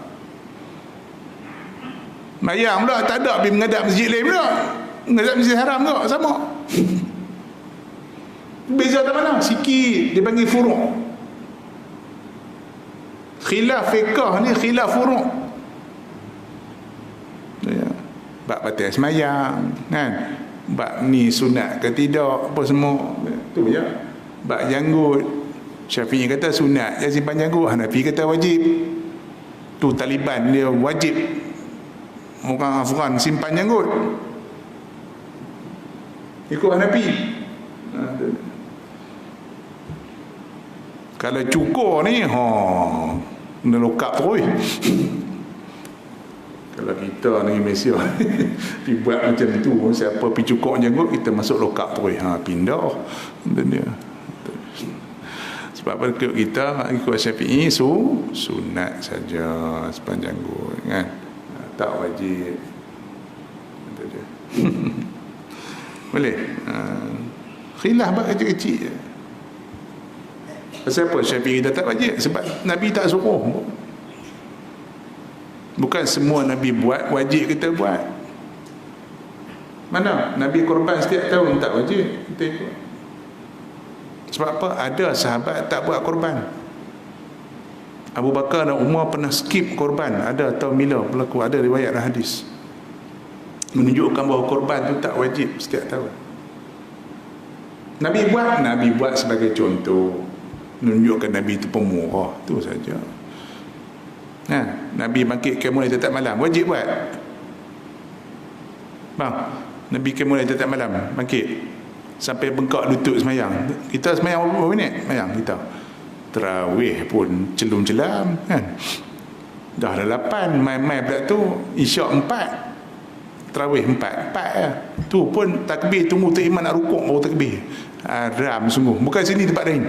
Mayang pula tak ada pergi menghadap masjid lain pula. Menghadap masjid haram pula sama. Beza tak mana? Sikit. Dia panggil furu'. Khilaf fiqah ni khilaf furu'. Ya. Bab batal semayang kan. Bab ni sunat ke tidak, apa semua. Tu je. Bab janggut, Syafi'i kata sunat, dia simpan janggut. Hanafi kata wajib. Tu Taliban dia wajib orang Afghan simpan janggut. Ikut Hanafi. Kalau cukur ni kena lokap terus. Kalau kita ni Malaysia dibuat macam tu, siapa pergi cukur janggut kita masuk lokap terus. Pindah. Dan dia Sebab apa kita ikut Syafi'i sunat saja sepanjang gut kan, tak wajib. Itu dia. Boleh. Khilaf bab kecil-kecil je. Pasal apa Syafi'i dah tak wajib? Sebab Nabi tak suruh. Bukan semua Nabi buat wajib kita buat. Mana Nabi korban setiap tahun, tak wajib kita ikut. Sebab apa? Ada sahabat tak buat korban. Abu Bakar dan Umar pernah skip korban. Ada atau bila berlaku, ada riwayat dan hadis menunjukkan bahawa korban tu tak wajib setiap tahun. Nabi buat sebagai contoh, menunjukkan Nabi itu pemurah, tu saja. Nabi bangkitkan mulai tetap malam, wajib buat. Bang, Nabi ke mulai tetap malam, bangkit sampai bengkak lutut semayang. Kita semayang berapa minit? Semayang kita. Tarawih pun celum-celam kan. Dah ada 8, main-main pula tu Isyak 4, tarawih 4 ya. Tu pun takbir, tunggu tu imam nak rukuk baru takbir. Haram sungguh. Bukan sini tempat lain.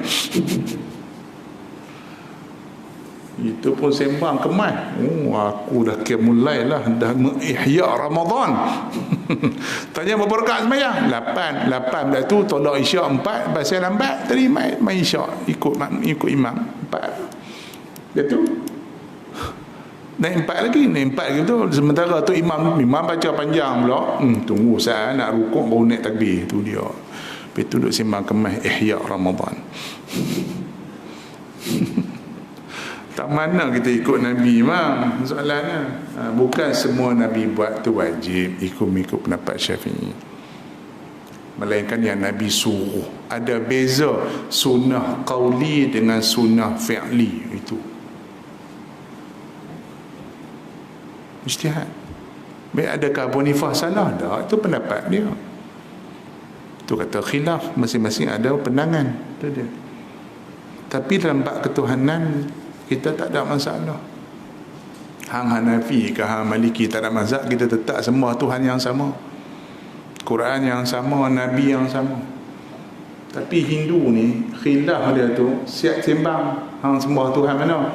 Itu pun sembang kemas. Aku dah mulailah dah ihya Ramadan. Tanya berapa rakaat sembahyang? 8 dah tu tolak Isyak 4, pasal lambat tadi main Isyak ikut imam 4. Dah tu naik 4 lagi tu. Sementara tu imam baca panjang pula. Tunggu saya nak rukuk baru naik takbir. Tu dia. Lepas tu duduk sembang kemas ihya Ramadan. Tak mana kita ikut Nabi memang soalannya. Bukan semua Nabi buat tu wajib ikut pendapat Syafi'i, melainkan yang Nabi suruh. Ada beza sunnah qauli dengan sunnah fi'li. Itu ijtihad. Baik, adakah Abu Hanifah salah? Tak, itu pendapat dia. Itu kata khilaf, masing-masing ada pandangan. Itu dia. Tapi dalam bab ketuhanan kita tak ada masalah. Hang Hanafi ke hang Maliki tak ada mazhab, kita tetap sembah Tuhan yang sama, Quran yang sama, Nabi yang sama. Tapi Hindu ni khilaf dia tu, siap sembang hang sembah Tuhan mana.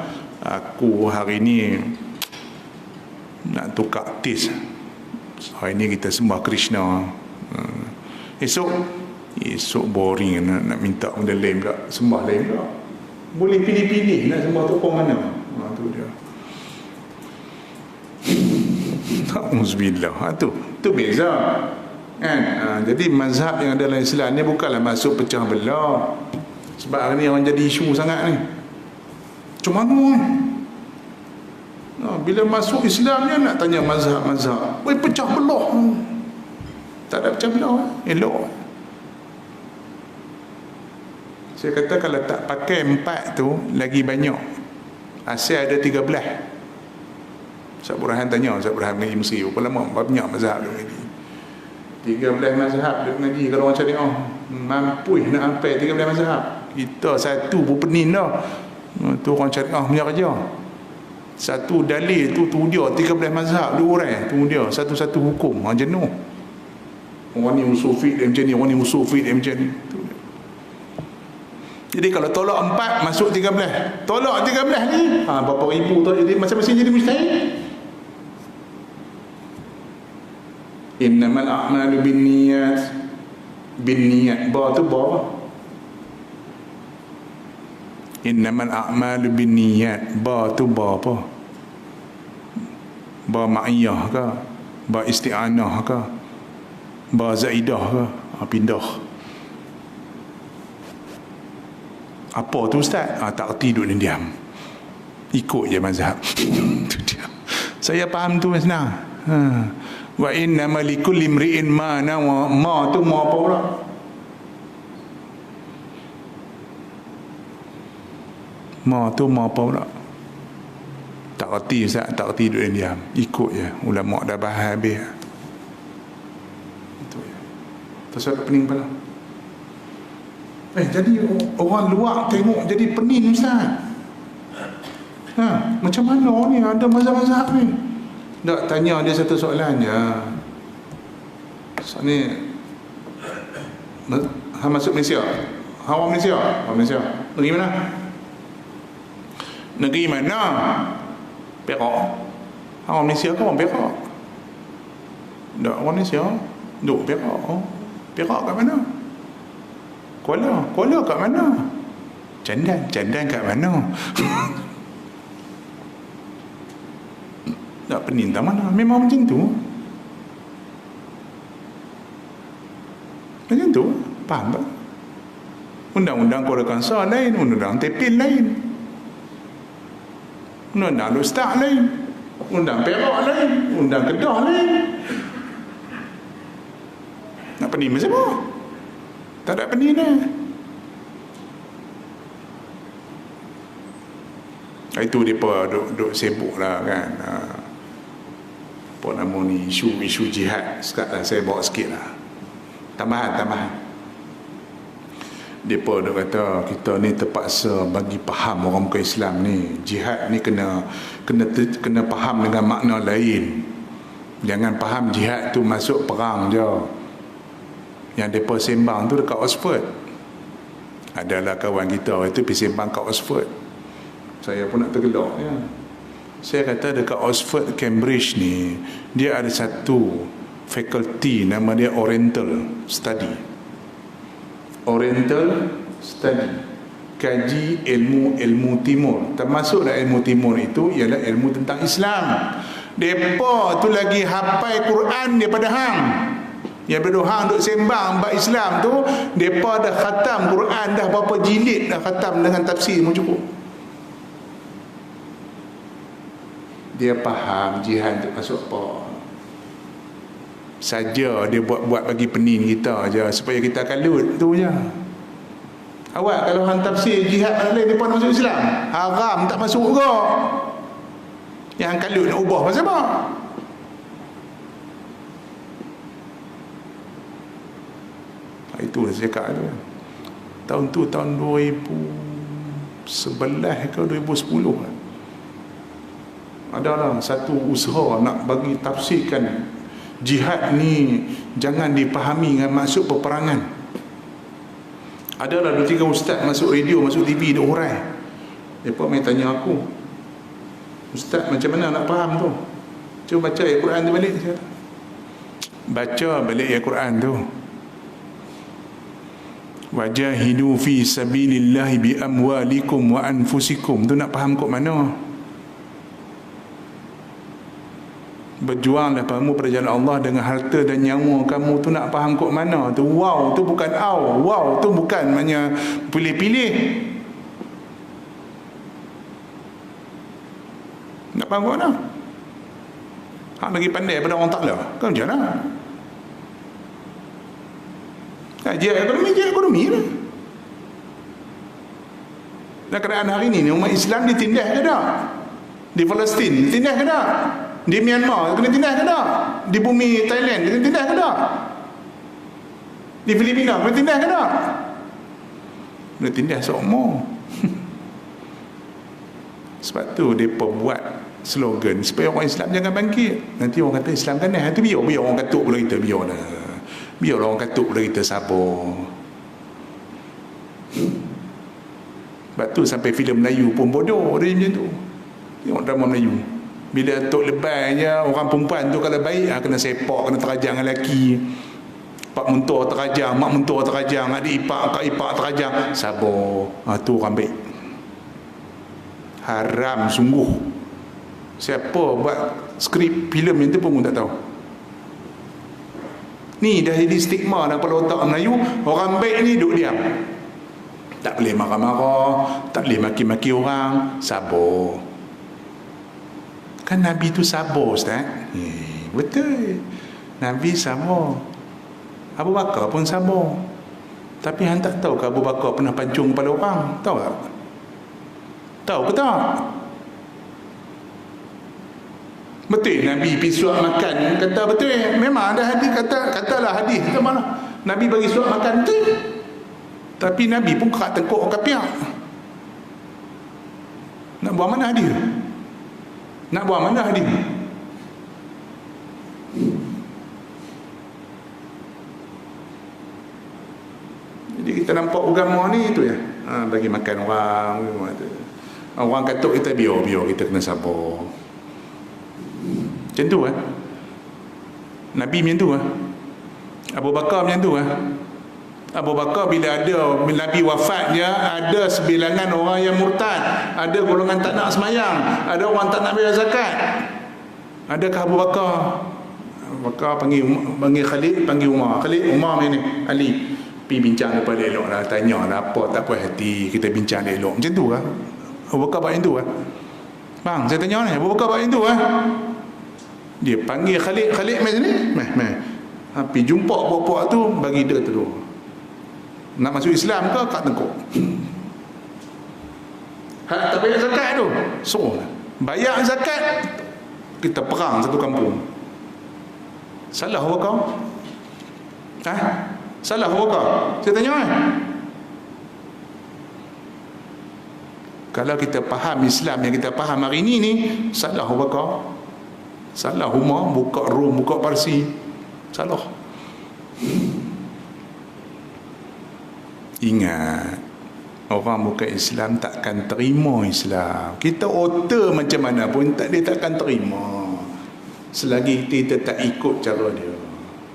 Aku hari ni nak tukar artis, hari ni kita sembah Krishna. Esok boring nak minta benda lain pula, sembah lain pula. Boleh pilih-pilih nak sembah tokoh mana. Tu dia. Auzubillah. Tu beza. Kan? Jadi mazhab yang ada dalam Islam ni bukanlah masuk pecah belah. Sebab hari ni orang jadi isu sangat ni. Cuma mana? Bila masuk Islam ni nak tanya mazhab. Weh, pecah belah. Tak ada pecah belah. Elok. Saya kata kalau tak pakai 4 tu lagi banyak. Asal ada 13. Ustaz Burhan tanya, Ustaz Burhan mengaji Mesir berapa lama? Banyak mazhab dia mengaji. 13 mazhab dia mengaji. Kalau orang cari mampu nak sampai 13 mazhab. Kita satu pun penin dah. Tu orang cari punya kerja. Satu dalil tu dia 13 mazhab, 2 orang tu dia satu-satu hukum. Jenuh. Orang ni usul fiqh dia macam ni, orang ni usul fiqh dia macam ni. Jadi kalau tolak 4 masuk 13, tolak 13 ni berapa ribu tu, jadi masing-masing jadi mustahil. Innamal a'malu binniyat. Ba tu ba. Innamal a'malu binniyat. Ba tu ba apa? Ba ma'iyah ke? Ba isti'anah ke? Ba zaidah ke? Pindah. Apa tu ustaz? Tak erti duduk diam. Ikut je mazhab. Saya faham tu senang. Wa innama likulli imri'in ma nawa. Ma tu ma apa pula? Ma tu ma apa pula? Tak erti ustaz, tak erti duduk diam. Ikut je. Ulama dah bahas habis. Itu je. Pasal pening pula. Jadi orang luar tengok jadi pening ustaz. Macam mana ni ada mazhab-mazhab ni? Tak, tanya dia satu soalan je. Ni masuk Malaysia. Hang orang Malaysia? Orang Malaysia. Negeri mana? Negeri mana? Perak. Orang Malaysia ke orang Perak? Tak, orang Malaysia duduk Perak. Perak kat mana? Kuala kat mana? Candan kat mana? Tak, Penin tak mana? Memang macam tu. Macam tu. Faham tak? Undang-undang Kuala Kangsar lain, undang-undang Tepin lain, undang-undang Lustak lain, undang Perak lain, undang Kedah lain. Nak Penin macam apa? Tak ada Penin lah. Itu mereka duk sibuk lah kan. Apa nama ni, isu jihad. Sekarang saya bawa sikit lah, tambahan. Mereka duk kata kita ni terpaksa bagi faham orang bukan Islam ni, jihad ni kena faham dengan makna lain. Jangan faham jihad tu masuk perang je. Yang mereka sembang tu dekat Oxford. Adalah kawan kita itu pergi sembang kat Oxford. Saya pun nak tergelak ya. Saya kata dekat Oxford Cambridge ni, dia ada satu faculty nama dia Oriental Study. Oriental Study, kaji ilmu timur. Termasuk dalam ilmu timur itu ialah ilmu tentang Islam. Depa tu lagi hafal Quran daripada hang. Yang berdoa hang duk sembang bab Islam tu, depa dah khatam Quran dah berapa jilid dah khatam dengan tafsir mu cukup. Dia faham jihad tu masuk apa. Saja dia buat bagi penin kita je supaya kita kalut tu je. Awak kalau hang tafsir jihad mana lain depa nak masuk Islam, haram tak masuk ke? Yang hang kalut nak ubah pasal apa? Itu saya cakap tu. Tahun tu tahun 2011 ke 2010 adalah satu usaha nak bagi tafsirkan jihad ni jangan dipahami dengan maksud peperangan. Adalah 2-3 ustaz masuk radio, masuk TV dia hurai. Mereka main tanya aku, ustaz macam mana nak faham tu? Cuba baca ayat Quran tu balik. Baca balik ayat Quran tu. Wajahidu fi sabilillahi bi amwalikum wa anfusikum. Tu nak faham kok mana? Berjuanglah kamu pada jalan Allah dengan harta dan nyawa kamu. Tu nak faham kok mana? Tu wow, tu bukan aw. Wow, tu bukan maknanya pilih-pilih. Nak faham kok mana? Hak lagi pandai daripada orang taklah. Kan macam mana? Je ekonomi lah. Dan keadaan hari ni umat Islam ditindas ke tak? Di Palestin ditindas ke tak? Di Myanmar kena tindas ke tak? Di bumi Thailand kena tindas ke tak? Di Filipina kena tindas ke tak? Kena tindas seumur. Sebab tu mereka buat slogan supaya orang Islam jangan bangkit. Nanti orang kata Islam kan nanti biar orang katuk pula kita, biarlah orang katuk pula kita, sabar. Sebab tu sampai filem Melayu pun bodoh dia macam tu. Tengok drama Melayu, bila tok lebay je orang perempuan tu kalau baik kena sepak, kena terajang dengan lelaki. Pak mentua terajang, mak mentua terajang, adik ipar, kakak ipar terajang, sabar. Tu orang baik. Haram sungguh. Siapa buat skrip filem yang tu pun tak tahu. Ni dah jadi stigma dalam kepala otak Melayu. Orang baik ni duduk diam, tak boleh marah-marah, tak boleh maki-maki orang, sabar. Kan Nabi tu sabar, Ustaz. Betul, Nabi sabar. Abu Bakar pun sabar. Tapi hang tak tahu ke Abu Bakar pernah pancung kepala orang? Tahu tak? Tahu ke tak? Betul Nabi pergi suap makan, kata betul, memang ada hadis, katalah hadis kata mana Nabi bagi suap makan betul. Tapi Nabi pun kerak tengkuk orang kafir. Nak buang mana hadis? Nak buang mana hadis? Jadi kita nampak agama ni itu ya. bagi makan orang. Orang katuk kita biar kita kena sabar. Macam tu Nabi macam tu Abu Bakar macam tu Abu Bakar bila Nabi wafat je, ada sebilangan orang yang murtad, ada golongan tak nak semayang, ada orang tak nak bayar zakat. Adakah Abu Bakar panggil Khalid, panggil Umar. Umar macam ni, Ali pergi bincang depan elok lah, tanya lah apa, tak puas hati, kita bincang elok. Macam tu Abu Bakar buat macam tu bang, saya tanya ni, Abu Bakar buat macam tu dia panggil Khalid macam ni, pergi jumpa puak-puak tu, bagi dia tu nak masuk Islam ke kat tengkuk. Hak tak bayar zakat tu, so bayar zakat, kita perang satu kampung. Salah Abu Bakar? Salah Abu Bakar? Saya tanya kalau kita faham Islam yang kita faham hari ni salah Abu Bakar, salah Umar, buka Rom, buka Parsi, salah. Ingat, orang bukan Islam takkan terima Islam. Kita otor macam mana pun dia takkan terima selagi kita tak ikut cara dia.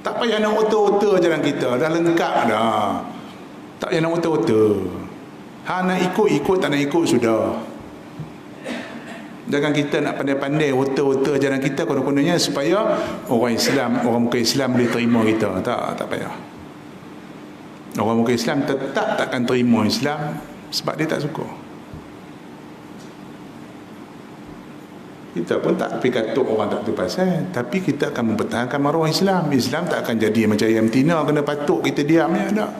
Tak payah nak otor-otor jalan kita, dah lengkap dah. Tak payah nak otor-otor. Nak ikut, tak nak ikut sudah. Jangan kita nak pandai-pandai otor-otor jalan kita konon-kononnya supaya orang bukan Islam boleh terima kita. Tak payah. Orang bukan Islam tetap takkan terima Islam sebab dia tak suka. Kita pun tak pergi katuk orang tak tu pasal, tapi kita akan mempertahankan maruah Islam. Islam tak akan jadi macam ayam tina kena patuk kita diam ni, tak.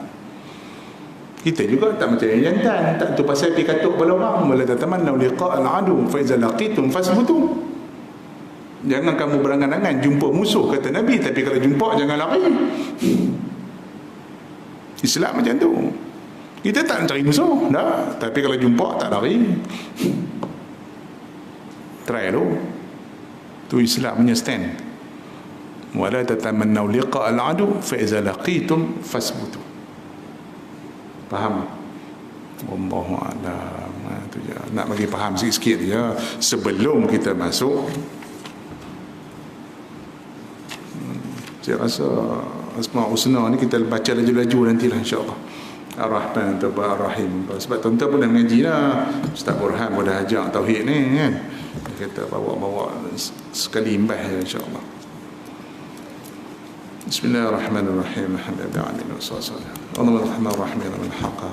Kita juga tak macam ayam jantan, tak tu pasal pergi katuk pada orang. Wala tatamannu liqa al-adu fa iza laqitum fasbutu. Jangan kamu berangan-angan jumpa musuh, kata Nabi, tapi kalau jumpa jangan lari. Islam macam tu. Kita tak cari musuh dah, tapi kalau jumpa tak lari. Try tu. Tu Islam punya stand. Wala tatamannu liqa al-adu fa iza laqitum fasbutu. Faham? Wallahu a'lam. Tu je. Nak bagi faham sikit-sikit je sebelum kita masuk. Saya rasa Asma' Husna ni kita baca laju-laju nantilah insya-Allah. Ar-Rahman Ar-Rahim. Sebab tuan-tuan pun dah mengaji lah. Ustaz Burhan pun dah ajak tauhid ni kan. Kita bawa sekali imbas je insya-Allah. Bismillahirrahmanirrahim. Alhamdulillah. Allahumma rahman rahim. Al-haqqa